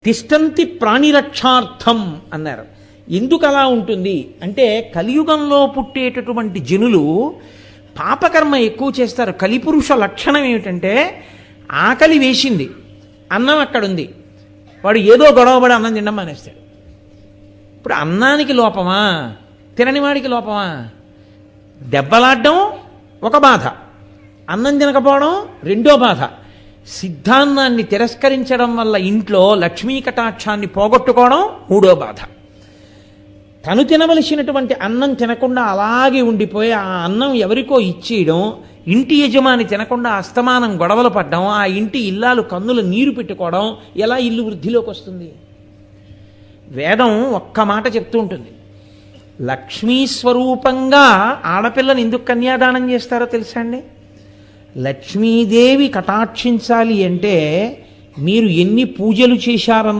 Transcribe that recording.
తిష్టంతి ప్రాణిరక్షార్థం అన్నారు. ఎందుకు అలా ఉంటుంది అంటే కలియుగంలో పుట్టేటటువంటి జనులు పాపకర్మ ఎక్కువ చేస్తారు. కలిపురుష లక్షణం ఏమిటంటే ఆకలి వేసింది, అన్నం అక్కడుంది, వాడు ఏదో గొడవపడి అన్నం తినడం మానేస్తాడు. ఇప్పుడు అన్నానికి లోపమా, తిననివాడికి లోపమా? దెబ్బలాడడం ఒక బాధ, అన్నం తినకపోవడం రెండో బాధ. సిద్ధాన్నాన్ని తిరస్కరించడం వల్ల ఇంట్లో లక్ష్మీ కటాక్షాన్ని పోగొట్టుకోవడం మూడో బాధ. తను తినవలసినటువంటి అన్నం తినకుండా అలాగే ఉండిపోయి ఆ అన్నం ఎవరికో ఇచ్చేయడం, ఇంటి యజమాని తినకుండా అస్తమానం గొడవలు పడ్డం, ఆ ఇంటి ఇల్లాలు కన్నులు నీరు పెట్టుకోవడం, ఎలా ఇల్లు వృద్ధిలోకి వస్తుంది? వేదం ఒక్క మాట చెప్తూ ఉంటుంది. లక్ష్మీ స్వరూపంగా ఆడపిల్లని ఎందుకు కన్యాదానం చేస్తారో తెలుసా అండి? లక్ష్మీదేవి కటాక్షించాలి అంటే మీరు ఎన్ని పూజలు చేశారన్న